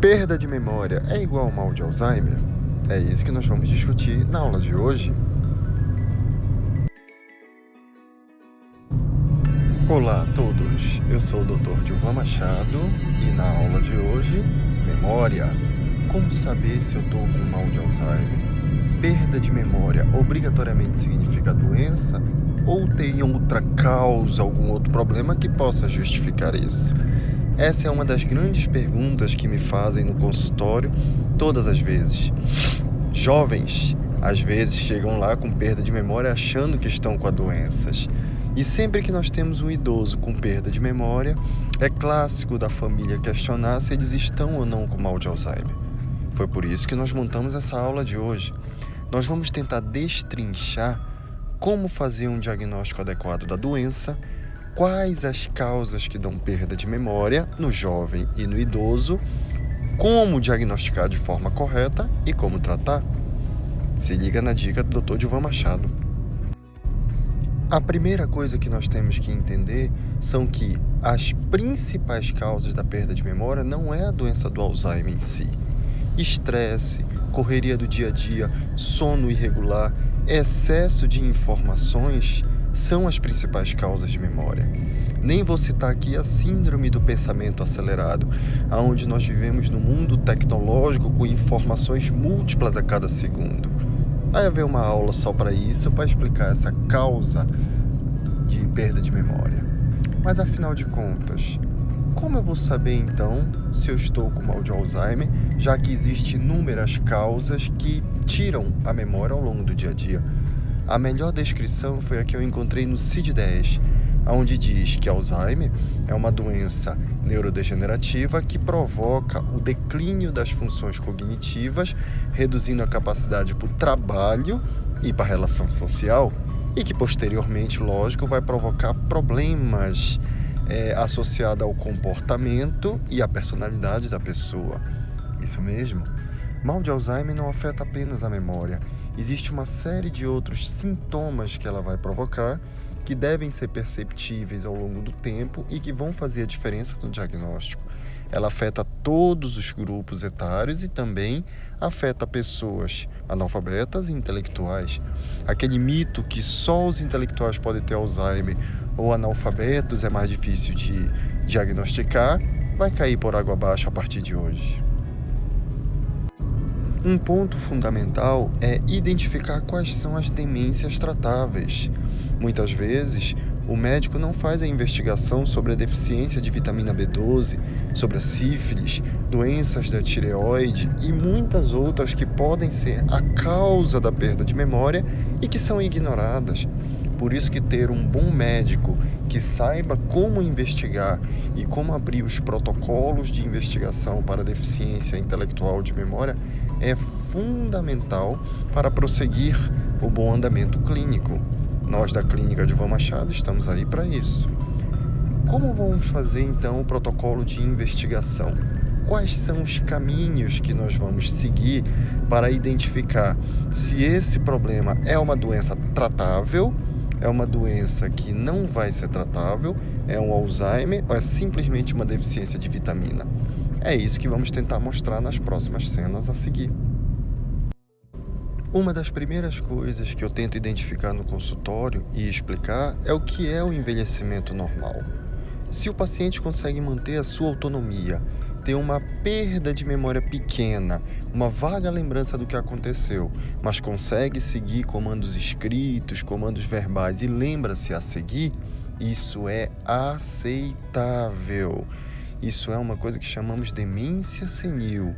Perda de memória é igual ao mal de Alzheimer? É isso que nós vamos discutir na aula de hoje. Olá a todos, eu sou o Dr. Gilvan Machado e na aula de hoje, memória. Como saber se eu estou com mal de Alzheimer? Perda de memória obrigatoriamente significa doença? Ou tem outra causa, algum outro problema que possa justificar isso? Essa é uma das grandes perguntas que me fazem no consultório todas as vezes. Jovens, às vezes, chegam lá com perda de memória achando que estão com as doenças. E sempre que nós temos um idoso com perda de memória, é clássico da família questionar se eles estão ou não com mal de Alzheimer. Foi por isso que nós montamos essa aula de hoje. Nós vamos tentar destrinchar como fazer um diagnóstico adequado da doença, quais as causas que dão perda de memória no jovem e no idoso, como diagnosticar de forma correta e como tratar. Se liga na dica do Dr. Gilvan Machado. A primeira coisa que nós temos que entender são que as principais causas da perda de memória não é a doença do Alzheimer em si. Estresse, correria do dia a dia, sono irregular, excesso de informações são as principais causas de memória. Nem vou citar aqui a síndrome do pensamento acelerado, onde nós vivemos no mundo tecnológico com informações múltiplas a cada segundo. Vai haver uma aula só para isso, para explicar essa causa de perda de memória. Mas afinal de contas, como eu vou saber então se eu estou com mal de Alzheimer, já que existem inúmeras causas que tiram a memória ao longo do dia a dia? A melhor descrição foi a que eu encontrei no CID-10, onde diz que Alzheimer é uma doença neurodegenerativa que provoca o declínio das funções cognitivas, reduzindo a capacidade para o trabalho e para a relação social, e que posteriormente, lógico, vai provocar problemas associados ao comportamento e à personalidade da pessoa. Isso mesmo. Mal de Alzheimer não afeta apenas a memória. Existe uma série de outros sintomas que ela vai provocar que devem ser perceptíveis ao longo do tempo e que vão fazer a diferença no diagnóstico. Ela afeta todos os grupos etários e também afeta pessoas analfabetas e intelectuais. Aquele mito que só os intelectuais podem ter Alzheimer ou analfabetos é mais difícil de diagnosticar, vai cair por água abaixo a partir de hoje. Um ponto fundamental é identificar quais são as demências tratáveis. Muitas vezes, o médico não faz a investigação sobre a deficiência de vitamina B12, sobre a sífilis, doenças da tireoide e muitas outras que podem ser a causa da perda de memória e que são ignoradas. Por isso que ter um bom médico que saiba como investigar e como abrir os protocolos de investigação para deficiência intelectual de memória é fundamental para prosseguir o bom andamento clínico. Nós da Clínica Gilvan Machado estamos aí para isso. Como vamos fazer então o protocolo de investigação? Quais são os caminhos que nós vamos seguir para identificar se esse problema é uma doença tratável, é uma doença que não vai ser tratável, é um Alzheimer ou é simplesmente uma deficiência de vitamina? É isso que vamos tentar mostrar nas próximas cenas a seguir. Uma das primeiras coisas que eu tento identificar no consultório e explicar é o que é o envelhecimento normal. Se o paciente consegue manter a sua autonomia, ter uma perda de memória pequena, uma vaga lembrança do que aconteceu, mas consegue seguir comandos escritos, comandos verbais e lembra-se a seguir, isso é aceitável. Isso é uma coisa que chamamos de demência senil.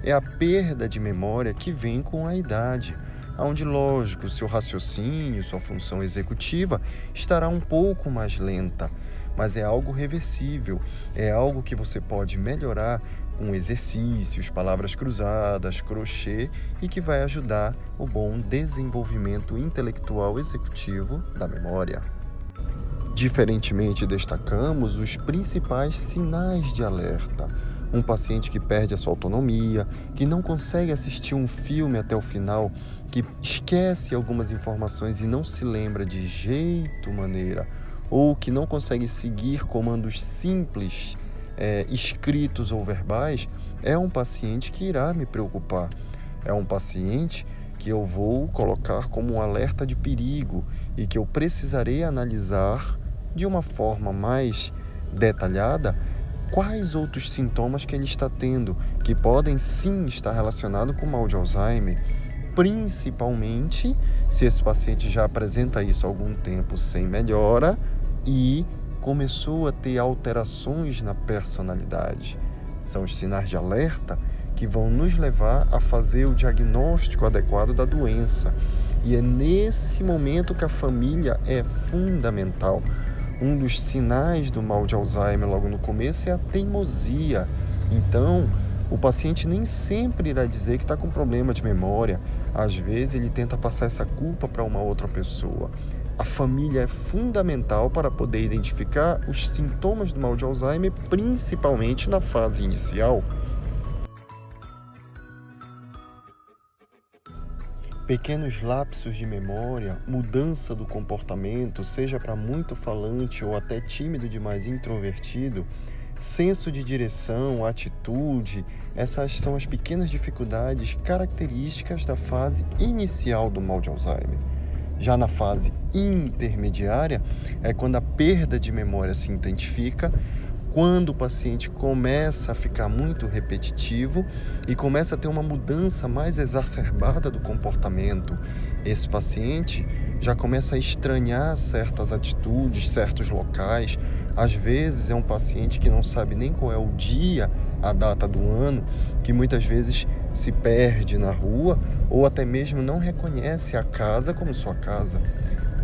É a perda de memória que vem com a idade, onde, lógico, seu raciocínio, sua função executiva estará um pouco mais lenta, mas é algo reversível, é algo que você pode melhorar com exercícios, palavras cruzadas, crochê e que vai ajudar o bom desenvolvimento intelectual executivo da memória. Diferentemente, destacamos os principais sinais de alerta. Um paciente que perde a sua autonomia, que não consegue assistir um filme até o final, que esquece algumas informações e não se lembra de jeito maneira, ou que não consegue seguir comandos simples escritos ou verbais, é um paciente que irá me preocupar. É um paciente que eu vou colocar como um alerta de perigo e que eu precisarei analisar de uma forma mais detalhada quais outros sintomas que ele está tendo, que podem sim estar relacionados com o mal de Alzheimer, principalmente se esse paciente já apresenta isso há algum tempo sem melhora e começou a ter alterações na personalidade. São os sinais de alerta que vão nos levar a fazer o diagnóstico adequado da doença. E é nesse momento que a família é fundamental. Um dos sinais do mal de Alzheimer logo no começo é a teimosia. Então, o paciente nem sempre irá dizer que está com problema de memória. Às vezes, ele tenta passar essa culpa para uma outra pessoa. A família é fundamental para poder identificar os sintomas do mal de Alzheimer, principalmente na fase inicial. Pequenos lapsos de memória, mudança do comportamento, seja para muito falante ou até tímido demais introvertido, senso de direção, atitude, essas são as pequenas dificuldades características da fase inicial do mal de Alzheimer. Já na fase intermediária, é quando a perda de memória se intensifica, quando o paciente começa a ficar muito repetitivo e começa a ter uma mudança mais exacerbada do comportamento. Esse paciente já começa a estranhar certas atitudes, certos locais. Às vezes é um paciente que não sabe nem qual é o dia, a data do ano, que muitas vezes se perde na rua ou até mesmo não reconhece a casa como sua casa.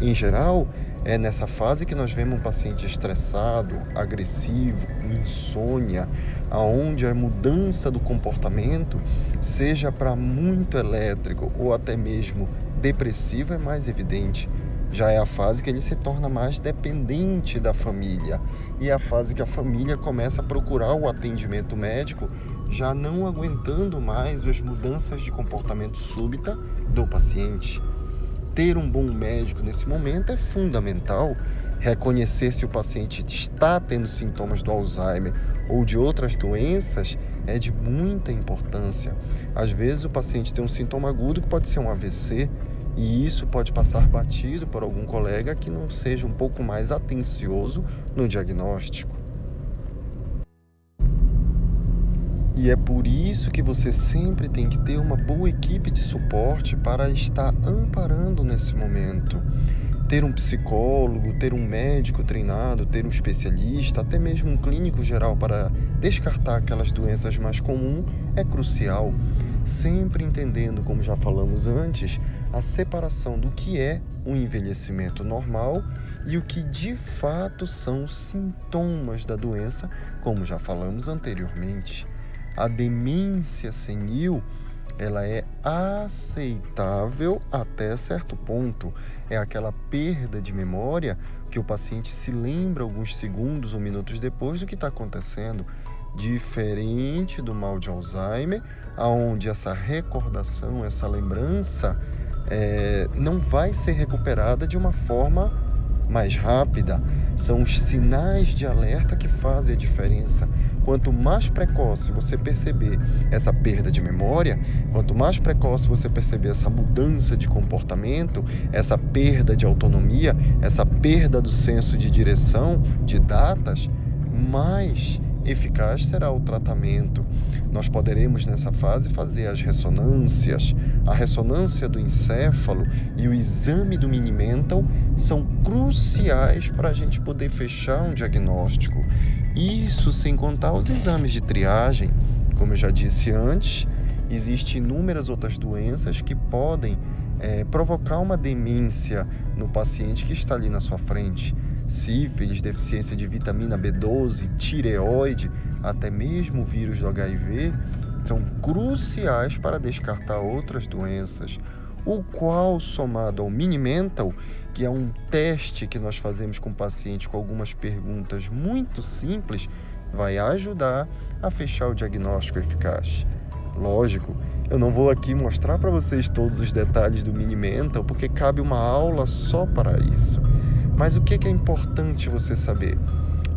Em geral, é nessa fase que nós vemos um paciente estressado, agressivo, com insônia, aonde a mudança do comportamento, seja para muito elétrico ou até mesmo depressivo, é mais evidente. Já é a fase que ele se torna mais dependente da família e é a fase que a família começa a procurar o atendimento médico, já não aguentando mais as mudanças de comportamento súbita do paciente. Ter um bom médico nesse momento é fundamental. Reconhecer se o paciente está tendo sintomas do Alzheimer ou de outras doenças é de muita importância. Às vezes o paciente tem um sintoma agudo que pode ser um AVC e isso pode passar batido por algum colega que não seja um pouco mais atencioso no diagnóstico. E é por isso que você sempre tem que ter uma boa equipe de suporte para estar amparando nesse momento. Ter um psicólogo, ter um médico treinado, ter um especialista, até mesmo um clínico geral para descartar aquelas doenças mais comuns é crucial. Sempre entendendo, como já falamos antes, a separação do que é um envelhecimento normal e o que de fato são os sintomas da doença, como já falamos anteriormente. A demência senil, ela é aceitável até certo ponto. É aquela perda de memória que o paciente se lembra alguns segundos ou minutos depois do que está acontecendo. Diferente do mal de Alzheimer, onde essa recordação, essa lembrança não vai ser recuperada de uma forma mais rápida. São os sinais de alerta que fazem a diferença. Quanto mais precoce você perceber essa perda de memória, quanto mais precoce você perceber essa mudança de comportamento, essa perda de autonomia, essa perda do senso de direção, de datas, mais eficaz será o tratamento. Nós poderemos nessa fase fazer as ressonâncias. A ressonância do encéfalo e o exame do Mini-Mental são cruciais para a gente poder fechar um diagnóstico. Isso sem contar os exames de triagem. Como eu já disse antes, existem inúmeras outras doenças que podem provocar uma demência no paciente que está ali na sua frente. Sífilis, deficiência de vitamina B12, tireoide, até mesmo o vírus do HIV, são cruciais para descartar outras doenças, o qual, somado ao Mini-Mental, que é um teste que nós fazemos com o paciente com algumas perguntas muito simples, vai ajudar a fechar o diagnóstico eficaz. Lógico, eu não vou aqui mostrar para vocês todos os detalhes do Mini-Mental, porque cabe uma aula só para isso. Mas o que é importante você saber?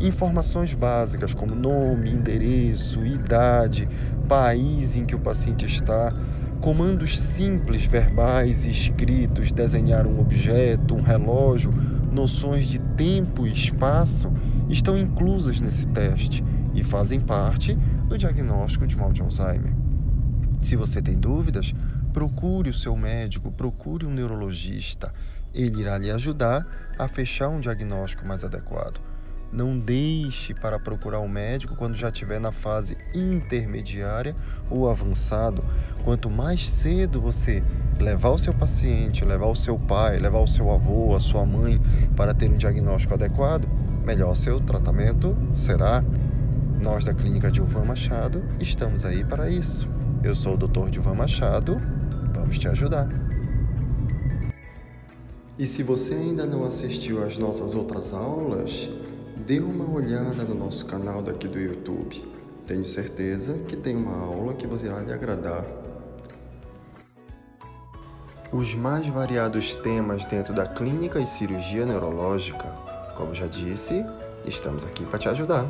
Informações básicas como nome, endereço, idade, país em que o paciente está, comandos simples verbais e escritos, desenhar um objeto, um relógio, noções de tempo e espaço estão inclusas nesse teste e fazem parte do diagnóstico de mal de Alzheimer. Se você tem dúvidas, procure o seu médico, procure um neurologista. Ele irá lhe ajudar a fechar um diagnóstico mais adequado. Não deixe para procurar um médico quando já estiver na fase intermediária ou avançado. Quanto mais cedo você levar o seu paciente, levar o seu pai, levar o seu avô, a sua mãe para ter um diagnóstico adequado, melhor seu tratamento será. Nós da Clínica Dilvan Machado estamos aí para isso. Eu sou o Dr. Dilvan Machado, vamos te ajudar. E se você ainda não assistiu às nossas outras aulas, dê uma olhada no nosso canal daqui do YouTube. Tenho certeza que tem uma aula que você irá lhe agradar. Os mais variados temas dentro da clínica e cirurgia neurológica. Como já disse, estamos aqui para te ajudar.